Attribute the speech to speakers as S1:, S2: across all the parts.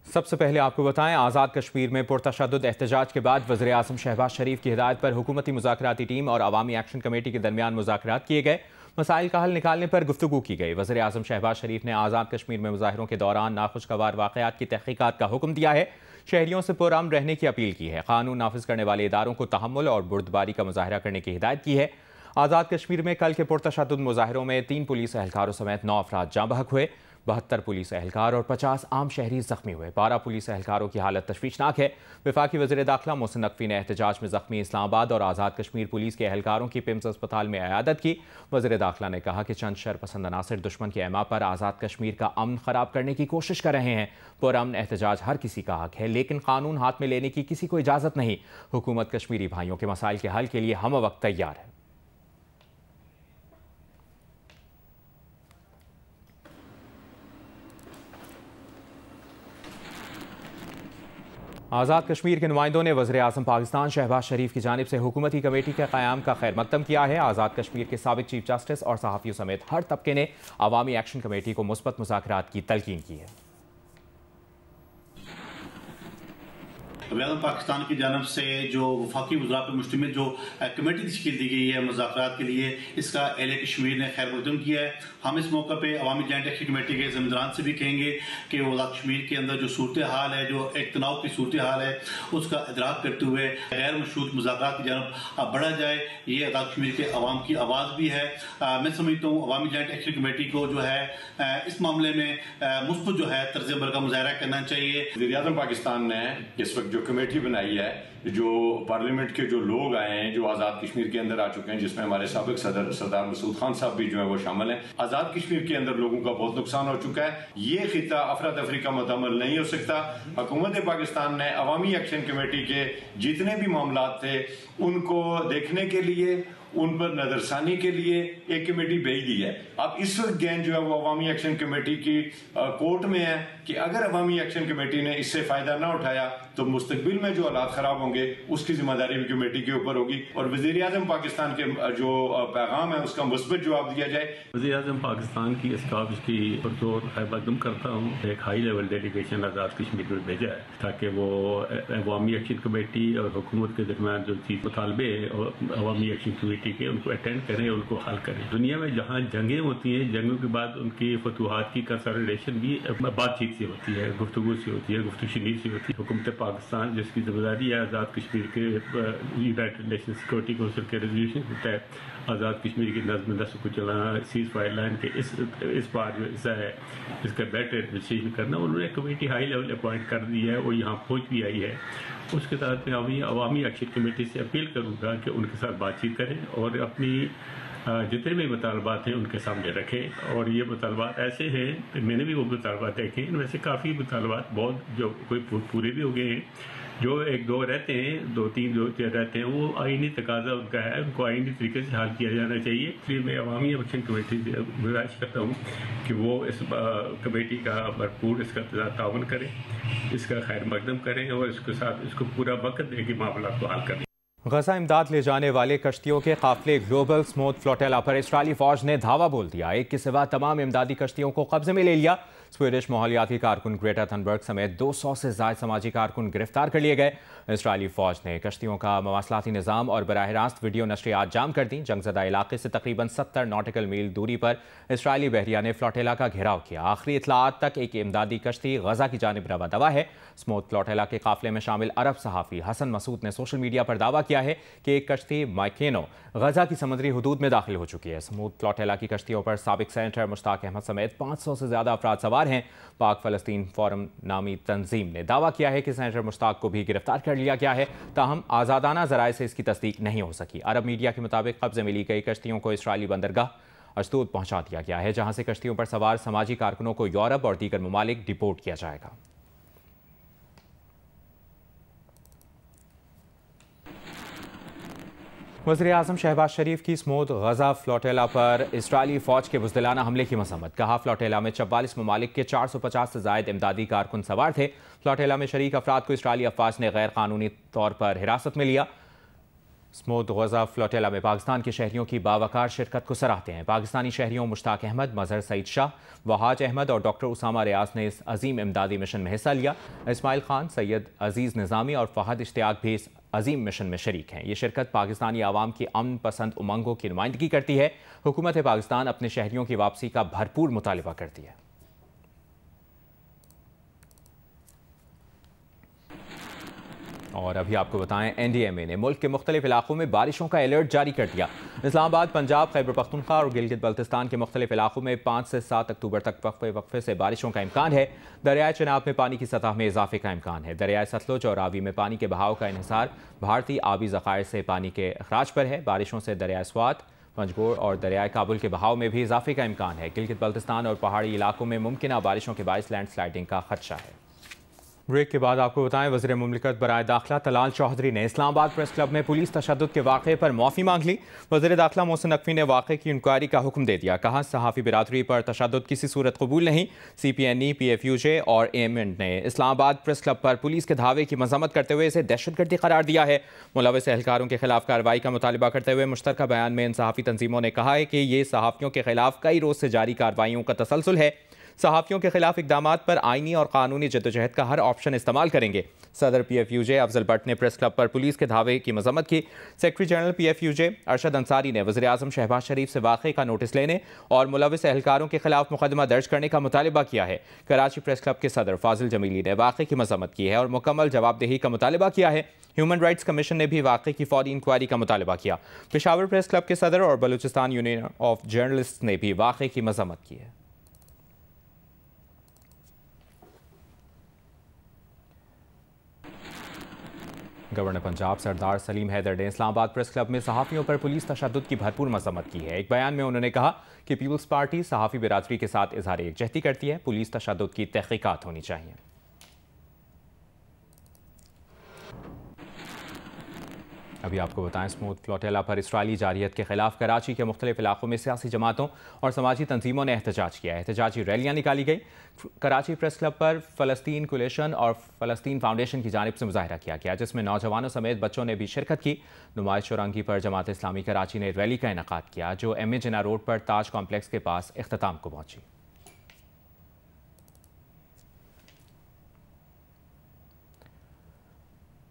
S1: سب سے پہلے آپ کو بتائیں، آزاد کشمیر میں پرتشدد احتجاج کے بعد وزیر اعظم شہباز شریف کی ہدایت پر حکومتی مذاکراتی ٹیم اور عوامی ایکشن کمیٹی کے درمیان مذاکرات کیے گئے۔ مسائل کا حل نکالنے پر گفتگو کی گئی۔ وزیر اعظم شہباز شریف نے آزاد کشمیر میں مظاہروں کے دوران ناخوشگوار واقعات کی تحقیقات کا حکم دیا ہے، شہریوں سے پرامن رہنے کی اپیل کی ہے، قانون نافذ کرنے والے اداروں کو تحمل اور بردباری کا مظاہرہ کرنے کی ہدایت کی ہے۔ آزاد کشمیر میں کل کے پرتشدد مظاہروں میں 3 پولیس اہلکاروں سمیت 9 افراد جاں بحق ہوئے، 72 پولیس اہلکار اور 50 عام شہری زخمی ہوئے۔ 12 پولیس اہلکاروں کی حالت تشویشناک ہے۔ وفاقی وزیر داخلہ محسن نقوی نے احتجاج میں زخمی اسلام آباد اور آزاد کشمیر پولیس کے اہلکاروں کی پمز اسپتال میں عیادت کی۔ وزیر داخلہ نے کہا کہ چند شرپسند عناصر دشمن کے ایما پر آزاد کشمیر کا امن خراب کرنے کی کوشش کر رہے ہیں۔ پرامن احتجاج ہر کسی کا حق ہے، لیکن قانون ہاتھ میں لینے کی کسی کو اجازت نہیں۔ حکومت کشمیری بھائیوں کے مسائل کے حل کے لیے ہم وقت تیار ہے۔ آزاد کشمیر کے نمائندوں نے وزیر اعظم پاکستان شہباز شریف کی جانب سے حکومتی کمیٹی کے قیام کا خیر مقدم کیا ہے۔ آزاد کشمیر کے سابق چیف جسٹس اور صحافیوں سمیت ہر طبقے نے عوامی ایکشن کمیٹی کو مثبت مذاکرات کی تلقین کی ہے۔
S2: وزیر اعظم پاکستان کی جانب سے جو وفاقی وزراء پر مشتمل جو کمیٹی تشکیل دی گئی ہے مذاکرات کے لیے، اس کا اہل کشمیر نے خیر مقدم کیا ہے۔ ہم اس موقع پہ عوامی جوائنٹ ایکشن کمیٹی کے ذمہ داران سے بھی کہیں گے کہ وہ آزاد کشمیر کے اندر جو صورتحال ہے، جو ایک تناؤ کی صورتحال ہے، اس کا ادراک کرتے ہوئے غیر مشروط مذاکرات کی جانب بڑھا جائے۔ یہ آزاد کشمیر کے عوام کی آواز بھی ہے۔ میں سمجھتا ہوں عوامی جوائنٹ ایکشن کمیٹی کو جو ہے اس معاملے میں مثبت جو ہے طرز عمل کا مظاہرہ کرنا چاہیے۔
S3: وزیر اعظم پاکستان نے اس وقت جو کمیٹی بنائی ہے، جو پارلیمنٹ کے جو لوگ آئے ہیں جو آزاد کشمیر کے اندر آ چکے ہیں، جس میں ہمارے سابق صدر سردار مسعود خان صاحب بھی جو ہیں وہ شامل ہیں۔ آزاد کشمیر کے اندر لوگوں کا بہت نقصان ہو چکا ہے۔ یہ خطہ افراتفری کا متعمل نہیں ہو سکتا۔ حکومت پاکستان نے عوامی ایکشن کمیٹی کے جتنے بھی معاملات تھے ان کو دیکھنے کے لیے، ان پر نظر ثانی کے لیے ایک کمیٹی بھیج دی ہے۔ اب اس وقت گیند جو ہے وہ عوامی ایکشن کمیٹی کی کورٹ میں ہے کہ اگر عوامی ایکشن کمیٹی نے اس سے فائدہ نہ اٹھایا تو مستقبل میں جو حالات خراب ہوں گے اس کی ذمہ داری بھی کمیٹی کے اوپر ہوگی، اور وزیر اعظم پاکستان کے جو پیغام ہے اس کا مثبت جواب دیا جائے۔
S4: وزیر اعظم پاکستان کی اس کاوش کی پرزور خیر مقدم کرتا ہوں۔ ایک high level delegation Azad Kashmir میں بھیجا ہے تاکہ وہ عوامی ایکشن کمیٹی اور حکومت کے درمیان جو چیز مطالبے اور عوامی ایکشن کمیٹی کے ان کو اٹینڈ کریں، ان کو حل کریں۔ دنیا میں جہاں جنگیں ہوتی ہیں، جنگوں کے بعد ان کی فتوحات کی کنسالیڈیشن بھی بات چیت سے ہوتی ہے، گفتگو سے ہوتی ہے، گفتگو شنید سے ہوتی ہے۔ حکومت پاکستان جس کی ذمہ داری ہے آزاد کشمیر کے یونائٹڈ نیشن سیکورٹی کونسل کے ریزولوشن کے تحت آزاد کشمیر کی نظم و نسق کو چلانا، سیز فائر لائن کے اس بار جو حصہ ہے اس کا بیٹر ایڈمنسٹریشن کرنا، انہوں نے کمیٹی ہائی لیول اپوائنٹ کر دی ہے، وہ یہاں پہنچ بھی آئی ہے۔ اس کے تحت میں عوامی ایکشن کمیٹی سے اپیل کروں گا کہ ان کے ساتھ بات چیت کریں اور اپنی جتنے بھی مطالبات ہیں ان کے سامنے رکھیں۔ اور یہ مطالبات ایسے ہیں، میں نے بھی وہ مطالبات دیکھے، ان میں سے کافی مطالبات بہت جو کوئی پورے بھی ہو گئے ہیں، جو 1-2 رہتے ہیں، 2-3 جو رہتے ہیں، وہ آئینی تقاضا ان کا ہے، ان کو آئینی طریقے سے حل کیا جانا چاہیے۔ اس لیے میں عوامی ایکشن کمیٹی سے گزارش کرتا ہوں کہ وہ اس کمیٹی کا بھرپور اس کا تعاون کریں، اس کا خیر مقدم کریں اور اس کے ساتھ اس کو پورا وقت دے کے معاملات کو حل کریں۔
S1: غزہ امداد لے جانے والے کشتیوں کے قافلے گلوبل سموتھ فلوٹیلا پر اسرائیلی فوج نے دھاوا بول دیا، ایک کے سوا تمام امدادی کشتیوں کو قبضے میں لے لیا۔ سویڈش ماحولیاتی کارکن گریٹا تھنبرگ سمیت 200 سے زائد سماجی کارکن گرفتار کر لیے گئے۔ اسرائیلی فوج نے کشتیوں کا مواصلاتی نظام اور براہ راست ویڈیو نشریات جام کر دیں۔ جنگ زدہ علاقے سے تقریباً 70 ناٹیکل میل دوری پر اسرائیلی بحریہ نے فلوٹیلا کا گھیراؤ کیا۔ آخری اطلاعات تک ایک امدادی کشتی غزہ کی جانب رواں دوا ہے۔ سموتھ فلوٹیلا کے قافلے میں شامل عرب صحافی حسن مسعود نے سوشل میڈیا پر دعویٰ کیا ہے کہ ایک کشتی مائکینو غزہ کی سمندری حدود میں داخل ہو چکی ہے۔ سموتھ فلوٹیلا کی کشتیوں پر سابق سینیٹر مشتاق احمد سمیت 500 سے زیادہ افراد سوار ہیں۔ پاک فلسطین فورم نامی تنظیم نے دعویٰ کیا ہے کہ سینیٹر مشتاق کو بھی گرفتار کر لیا گیا ہے، تاہم آزادانہ ذرائع سے اس کی تصدیق نہیں ہو سکی۔ عرب میڈیا کے مطابق قبضے میں لی گئی کشتیوں کو اسرائیلی بندرگاہ اشدود پہنچا دیا گیا ہے، جہاں سے کشتیوں پر سوار سماجی کارکنوں کو یورپ اور دیگر ممالک ڈپورٹ کیا جائے گا۔ وزیر اعظم شہباز شریف کی سموتھ غزہ فلوٹیلا پر اسرائیلی فوج کے بزدلانہ حملے کی مذمت، کہا فلوٹیلا میں 44 ممالک کے 450 سے زائد امدادی کارکن سوار تھے۔ فلوٹیلا میں شریک افراد کو اسرائیلی افواج نے غیر قانونی طور پر حراست میں لیا۔ स्मूथ गजा फ्लोटेला में पाकिस्तान के शहरियों की बावकार शिरकत को सराहते हैं। पाकिस्तानी शहरियों मुश्ताक अहमद, मजहर सईद शाह, वहाज अहमद और डॉक्टर उसामा रियाज ने इस अजीम इमदादी मिशन में हिस्सा लिया। इस्माइल खान, सैयद अजीज़ निज़ामी और फहद इश्तियाक भी इस अजीम मिशन में शरीक हैं। ये शिरकत पाकिस्तानी आवाम की अमन पसंद उमंगों की नुमाइंदगी करती है। हुकूमत पाकिस्तान अपने शहरियों की वापसी का भरपूर मुतालिबा करती है। और अभी आपको बताएं, NDMA ने मुल्क के मुख्तलिफ इलाकों में बारिशों का अलर्ट जारी कर दिया। इस्लामाबाद, पंजाब, खैबर पख्तूनख्वा और गिलगित बल्तिस्तान के मुख्तलिफ इलाकों में 5 से 7 अक्टूबर तक वक्फे से बारिशों का इम्कान है। दरियाए चिनाब में पानी की सतह में इजाफे का इम्कान है। दरियाए सतलुज और रावी में पानी के बहाव का इन्हिसार भारतीय आबी ज़खायर से पानी के अखराज पर है। बारिशों से दरियाए स्वात, पंजगोड़ और दरियाए काबुल के बहाव में भी इजाफे का इम्कान है। गिलगित बल्तिस्तान और पहाड़ी इलाकों में मुमकिन बारिशों के बायस लैंड स्लाइडिंग का खदशा है। ब्रेक के बाद आपको बताएं, वज़ीर मुमलिकत बराए दाखिला तलाल चौधरी ने इस्लामाबाद प्रेस क्लब में पुलिस तशद्दुद के वाक़े पर माफ़ी मांग ली। वज़ीर दाखिला मोहसिन नकवी ने वाक़े की इंक्वायरी का हुक्म दे दिया। कहा, सहाफ़ी बिरादरी पर तशद्दुद किसी सूरत कबूल नहीं। CPNE, PFUJ और AMN ने इस्लामाबाद प्रेस क्लब पर पुलिस के धावे की मज़म्मत करते हुए इसे दहशतगर्दी करार दिया है। मुलविस एहलकारों के खिलाफ कार्रवाई का मुतालिबा करते हुए मुश्तरका बयान में इन सहाफ़ी तंजीमों ने कहा है कि ये सहाफ़ियों के खिलाफ कई रोज़ से जारी कार्रवाइयों का तसलसल है। सहाफ़ियों के खिलाफ इक़दामात पर आइनी और कानूनी जद्दोजहद का हर ऑप्शन इस्तेमाल करेंगे। सदर PFUJ अफजल भट्ट ने प्रेस क्लब पर पुलिस के धावे की मजम्मत की। Secretary general PFUJ Arshad Ansari ने वज़ीर आज़म शहबाज शरीफ से वाक़े का नोटिस लेने और मुलविस एहलकारों के खिलाफ मुकदमा दर्ज करने का मुतालिबा किया है। कराची प्रेस क्लब के सदर फाजिल जमीली ने वाक़े की मजम्मत की है और मुकम्मल जवाबदेही का मुतालिबा किया है। ह्यूमन राइट्स कमीशन ने भी वाक़े की फौरी इंक्वायरी का मुतालिबा किया। पेशावर प्रेस क्लब के सदर और बलूचिस्तान यूनियन ऑफ जर्नलिस्ट ने भी वाक़े की मजम्मत की है। गवर्नर पंजाब सरदार सलीम हैदर ने इस्लामाबाद प्रेस क्लब में सहाफ़ियों पर पुलिस तशद्दुद की भरपूर मज़म्मत की है। एक बयान में उन्होंने कहा कि पीपल्स पार्टी सहाफ़ी बिरादरी के साथ इज़हार यकजहती करती है। पुलिस तशद्दुद की तहक़ीक़ात होनी चाहिए। अभी आपको बताएं, स्मूथ फ्लोटेला पर इसराइली जारियत के खिलाफ कराची के मुख्तलिफ इलाकों में सियासी जमातों और समाजी तंजीमों ने एहतजाज किया। एहतजाजी रैलियाँ निकाली गई। कराची प्रेस क्लब पर फ़लस्तीन कोलिशन और फ़लस्तीन फाउंडेशन की जानिब से मुजाहरा किया गया, जिसमें नौजवानों समेत बच्चों ने भी शिरकत की। नुमाइश चौरंगी पर जमात इस्लामी कराची ने रैली का इनेकाद किया, जो MA जिन्ना रोड पर ताज कॉम्प्लेक्स के पास इख्तिताम को पहुंची।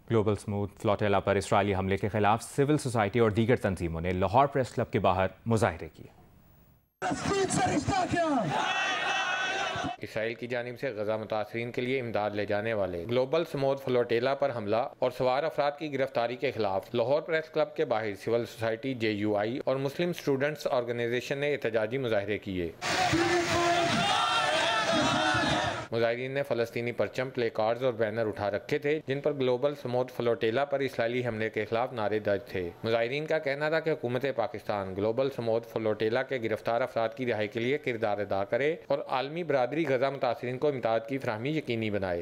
S1: ग्लोबल स्मूथ फ्लोटेला पर इसराइली हमले के खिलाफ सिविल सोसाइटी और दीगर तंजीमों ने लाहौर प्रेस क्लब के बाहर मुजाहरे किए।
S5: इसराइल की जानिब से गजा मुतासरीन के लिए इमदाद ले जाने वाले ग्लोबल स्मूथ फ्लोटेला पर हमला और सवार अफराद की गिरफ्तारी के खिलाफ लाहौर प्रेस क्लब के बाहर सिविल सोसाइटी JUI और मुस्लिम स्टूडेंट्स ऑर्गेनाइजेशन ने एहतजाजी मुजाहरे किए। मुजाहिरीन ने फ़लस्तीनी परचम, प्ले कार्ड्स और बैनर उठा रखे थे, जिन पर ग्लोबल स्मूथ फ्लोटेला पर इसराइली हमले के खिलाफ नारे दर्ज थे। मुजाहिरीन का कहना था कि हुकूमत पाकिस्तान ग्लोबल स्मूथ फ्लोटेला के गिरफ्तार अफराद की रिहाई के लिए किरदार अदा करे और आलमी बरादरी गजा मुतासरीन को इमदाद की फराहमी यकीनी बनाए।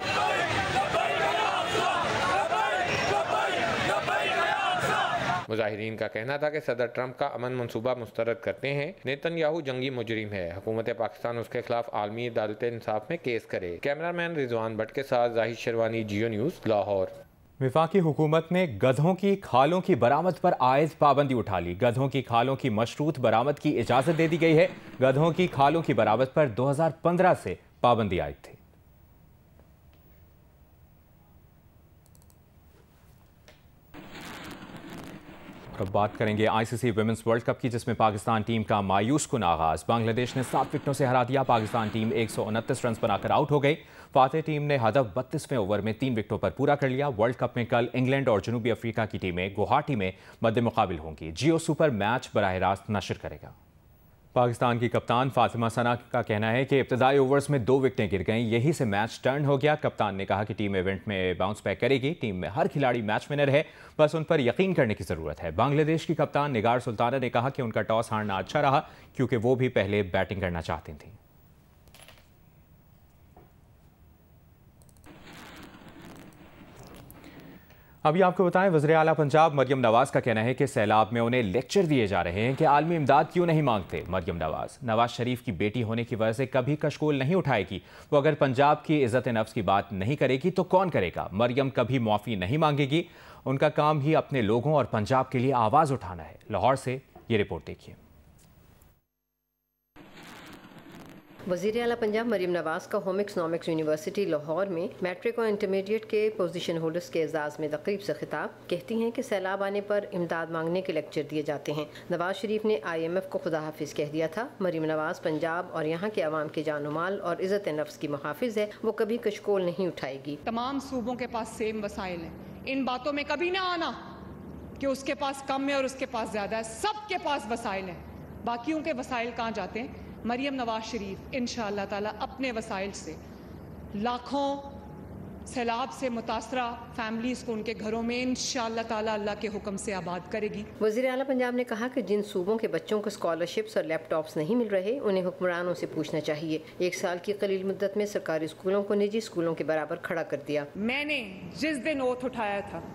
S5: मुजाहिरीन का कहना था कि सदर ट्रंप का अमन मनसूबा मुस्तरद करते हैं। नेतन्याहू जंगी मुजरिम है। हुकूमत पाकिस्तान उसके खिलाफ आलमी अदालत इंसाफ में केस करे। कैमरामैन रिजवान भट्ट के साथ जाहिद शेरवानी, जियो न्यूज़, लाहौर।
S1: वफाकी हुकूमत ने गधों की खालों की बरामद पर आयद पाबंदी उठा ली। गधों की खालों की मशरूत बरामद की इजाज़त दे दी गई है। गधों की खालों की बरामद पर 2015 से पाबंदी आयद थी। अब बात करेंगे ICC विमेंस वर्ल्ड कप की, जिसमें पाकिस्तान टीम का मायूस कुन आगाज। बांग्लादेश ने 7 विकेटों से हरा दिया। पाकिस्तान टीम 129 रन बनाकर आउट हो गई। फातेह टीम ने हदफ 32वें ओवर में 3 विकेटों पर पूरा कर लिया। वर्ल्ड कप में कल इंग्लैंड और जनूबी अफ्रीका की टीमें गुवाहाटी में मद्दे मुकाबिल होंगी। जियो सुपर मैच बराह रास्त नशर करेगा। पाकिस्तान की कप्तान फातिमा सना का कहना है कि इब्तदाई ओवर्स में 2 विकेटें गिर गईं, यही से मैच टर्न हो गया। कप्तान ने कहा कि टीम इवेंट में बाउंस बैक करेगी। टीम में हर खिलाड़ी मैच विनर है, बस उन पर यकीन करने की ज़रूरत है। बांग्लादेश की कप्तान निगार सुल्ताना ने कहा कि उनका टॉस हारना अच्छा रहा, क्योंकि वो भी पहले बैटिंग करना चाहती थीं। अभी आपको बताएं, वज़ीर आला पंजाब मरियम नवाज का कहना है कि सैलाब में उन्हें लेक्चर दिए जा रहे हैं कि आलमी इमदाद क्यों नहीं मांगते। मरियम नवाज शरीफ की बेटी होने की वजह से कभी कशकोल नहीं उठाएगी। वो अगर पंजाब की इज़्ज़त नफ्स की बात नहीं करेगी तो कौन करेगा। मरियम कभी माफ़ी नहीं मांगेगी। उनका काम ही अपने लोगों और पंजाब के लिए आवाज़ उठाना है। लाहौर से ये रिपोर्ट देखिए।
S6: वज़ीर आला पंजाब मरियम नवाज़ का होम इकनॉमिक्स यूनिवर्सिटी लाहौर में मैट्रिक और इंटरमीडिएट के पोजीशन होल्डर्स के एजाज़ में तकरीब से खिताब। कहती हैं कि सैलाब आने पर इमदाद मांगने के लेक्चर दिए जाते हैं। नवाज शरीफ ने IMF को खुदा हाफिज़ कह दिया था। मरियम नवाज़ पंजाब और यहाँ के अवाम के जान माल और इज़्ज़त नफ्स की मुहाफिज है। वो कभी कशकोल नहीं उठाएगी।
S7: तमाम सूबों के पास सेम वसाइल हैं। इन बातों में कभी ना आना कि उसके पास कम है और उसके पास ज़्यादा है। सबके पास वसाइल हैं। बाकियों के वसाइल कहाँ जाते हैं? मरियम नवाज शरीफ इंशाअल्लाह ताला अपने वसाइल से लाखों सैलाब से मुतासरा फैमिलीज़ को उनके घरों में इंशाअल्लाह ताला अल्लाह के हुक्म से आबाद करेगी।
S6: वज़ीर आला पंजाब ने कहा कि जिन सूबों के बच्चों को स्कॉलरशिप्स और लैपटॉप्स नहीं मिल रहे, उन्हें हुक्मरानों से पूछना चाहिए। 1 साल की कलील मुद्दत में सरकारी स्कूलों को निजी स्कूलों के बराबर खड़ा कर दिया।
S7: मैंने जिस दिन ओथ उठाया था,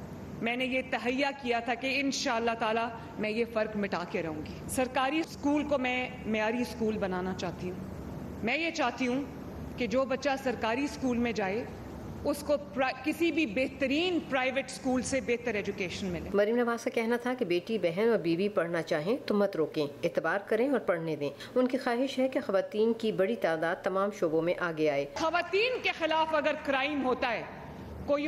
S7: मैंने ये तहैया किया था कि इंशाअल्लाह ताला मैं ये फ़र्क मिटा के रहूँगी। सरकारी स्कूल को मैं मेयारी स्कूल बनाना चाहती हूँ। मैं ये चाहती हूँ कि जो बच्चा सरकारी स्कूल में जाए उसको किसी भी बेहतरीन प्राइवेट स्कूल से बेहतर एजुकेशन मिले।
S6: मरियम नवाज का कहना था कि बेटी, बहन और बीवी पढ़ना चाहें तो मत रोकें, एतबार करें और पढ़ने दें। उनकी ख्वाहिश है कि ख़वातीन की बड़ी तादाद तमाम शोबों में आगे आए।
S7: ख़वातीन के खिलाफ अगर क्राइम होता है, कोई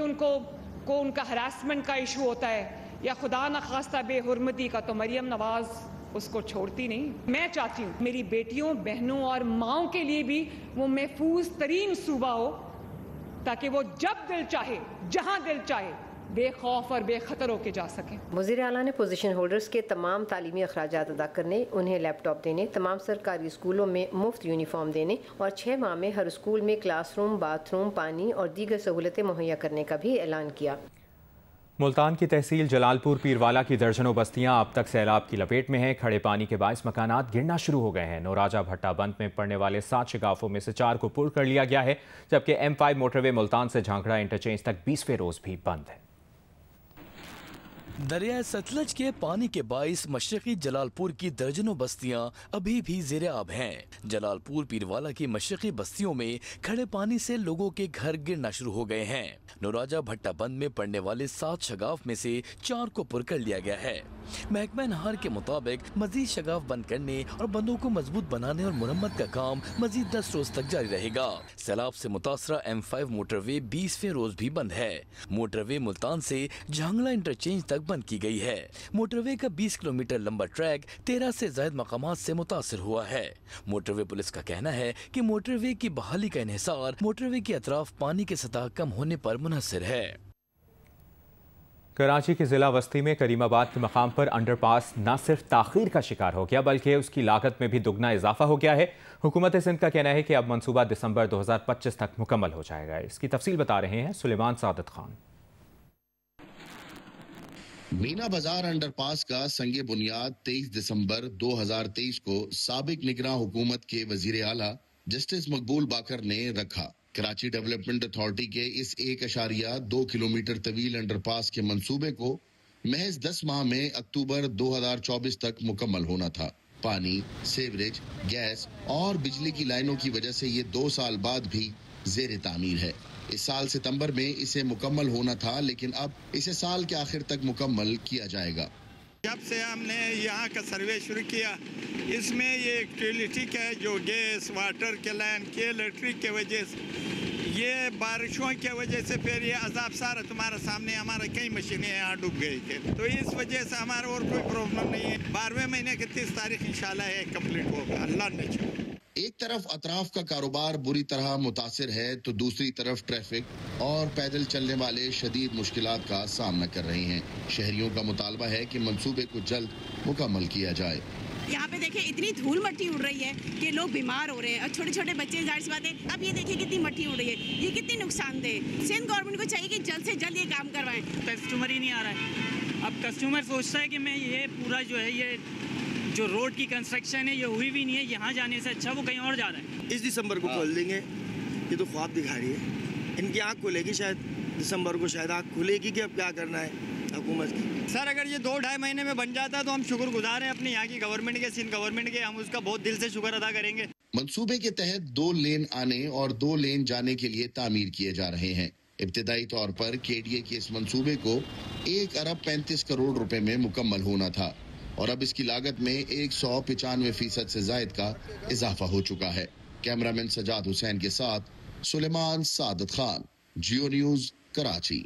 S7: उनका हरासमेंट का इशू होता है या खुदा न खास्ता बेहुरमती का, तो मरियम नवाज उसको छोड़ती नहीं। मैं चाहती हूँ मेरी बेटियों, बहनों और माओं के लिए भी वो महफूज तरीन सूबा हो, ताकि वो जब दिल चाहे, जहां दिल चाहे, बेखौफ और बेखतर होके जा सकें।
S6: वज़ीर आला ने पोजीशन होल्डर्स के तमाम तालीमी अखराजात अदा करने, उन्हें लैपटॉप देने, तमाम सरकारी स्कूलों में मुफ्त यूनिफॉर्म देने और 6 माह में हर स्कूल में क्लासरूम, बाथरूम, पानी और दीगर सहूलतें मुहैया करने का भी ऐलान किया।
S1: मुल्तान की तहसील जलालपुर पीरवाला की दर्जनों बस्तियां अब तक सैलाब की लपेट में हैं। खड़े पानी के बायस मकानात गिरना शुरू हो गए हैं। नौराजा भट्टा बंद में पड़ने वाले 7 शिगाफों में से 4 को पुर कर लिया गया है, जबकि M5 मोटरवे मुल्तान से झांकड़ा इंटरचेंज तक 20वें रोज भी बंद है।
S8: दरिया सतलज के पानी के बाइस मशरकी जलालपुर की दर्जनों बस्तियां अभी भी ज़ेरे आब हैं। जलालपुर पीरवाला की मशरकी बस्तियों में खड़े पानी से लोगों के घर गिरना शुरू हो गए हैं। नौराजा भट्टा बंद में पड़ने वाले 7 शगाफ में से 4 को पुर कर लिया गया है। महकमा नहर के मुताबिक मजीद शगाफ बंद करने और बंदों को मजबूत बनाने और मुरम्मत का काम मजीद 10 रोज तक जारी रहेगा। सैलाब से मुतासरा M5 मोटरवे 20वें रोज भी बंद है। मोटरवे मुल्तान से झांगला इंटरचेंज तक बंद की गई है। मोटरवे का 20 किलोमीटर लंबा ट्रैक 13 से ज्यादा मकामात से मुतासर हुआ है। मोटरवे पुलिस का कहना है कि मोटरवे की बहाली का इन्हिसार मोटरवे के अतराफ पानी की सतह कम होने पर मुनहसर है।
S1: कराची के जिला वस्ती में करीमाबाद के मकाम पर अंडरपास न सिर्फ ताखीर का शिकार हो गया, बल्कि उसकी लागत में भी दुगना इजाफा हो गया है। हुकूमत सिंध का कहना है कि अब मंसूबा दिसंबर 2025 तक मुकम्मल हो जाएगा। इसकी तफसील बता रहे हैं सुलेमान सादत खान।
S9: मीना बाजार अंडरपास का संगे बुनियाद 23 दिसंबर 2023 को साबिक निगरान हुकूमत के वजीर आला जस्टिस मकबूल बाकर ने रखा। कराची डेवलपमेंट अथॉरिटी के इस 1.2 किलोमीटर तवील अंडरपास के मंसूबे को महज 10 माह में अक्टूबर 2024 तक मुकम्मल होना था। पानी, सीवरेज, गैस और बिजली की लाइनों की वजह से ये 2 साल बाद भी ज़ेरे तामीर है। इस साल सितंबर में इसे मुकम्मल होना था, लेकिन अब इसे साल के आखिर तक मुकम्मल किया जाएगा।
S10: जब से हमने यहाँ का सर्वे शुरू किया, इसमें ये यूटिलिटी का जो गैस, वाटर के लाइन के, इलेक्ट्रिक के वजह से, ये बारिशों के वजह से फिर ये अजाब सारा तुम्हारे सामने, हमारा कई मशीनें यहाँ डूब गई थी, तो इस वजह से हमारा और कोई प्रॉब्लम नहीं है। 12वें महीने की 30 तारीख इंशाल्लाह ये कम्प्लीट होगा, अल्लाह ने चाहा।
S9: एक तरफ अतराफ का कारोबार बुरी तरह मुतासिर है, तो दूसरी तरफ ट्रैफिक और पैदल चलने वाले शदीद मुश्किलात का सामना कर रहे हैं। शहरियों का मुतालबा है कि मंसूबे को जल्द मुकम्मल किया जाए।
S11: यहाँ पे देखें इतनी धूल मट्टी उड़ रही है कि लोग बीमार हो रहे हैं, और छोटे छोटे बच्चे, जाहिर सी बात है। अब ये देखिए कितनी मट्टी उड़ रही है, ये कितनी नुकसानदेह। सिंध गवर्नमेंट को चाहिए कि जल्द से जल्द ये काम करवाएं।
S12: कस्टमर ही नहीं आ रहा है। अब कस्टमर सोचता है कि मैं ये पूरा जो है, ये जो रोड की कंस्ट्रक्शन है ये हुई भी नहीं है, यहाँ जाने से अच्छा वो कहीं और जा रहा है।
S13: इस दिसंबर को खोल देंगे, ये तो ख्वाब दिखा रही है। ان کی آنکھ کھلے گی شاید دسمبر کو، شاید آنکھ کھلے گی کہ اب کیا کرنا ہے حکومت کی.
S12: سر اگر یہ 2-2.5 مہینے میں بن جاتا ہے تو ہم شکر گزار ہیں اپنے یہاں کی گورنمنٹ کے، سندھ گورنمنٹ کے، ہم اس کا بہت دل سے شکر ادا کریں گے.
S9: منصوبے کے تحت 2 لین آنے اور 2 لین جانے کے لیے تعمیر کیے جا رہے ہیں. ابتدائی طور پر KDA کے اس منصوبے کو 1 ارب 35 کروڑ روپے میں مکمل ہونا تھا اور اب اس کی لاگت میں 195% سے زائد کا اضافہ ہو چکا ہے. کیمرامین سجاد حسین کے ساتھ سلیمان سعادت خان، جیو نیوز، کراچی.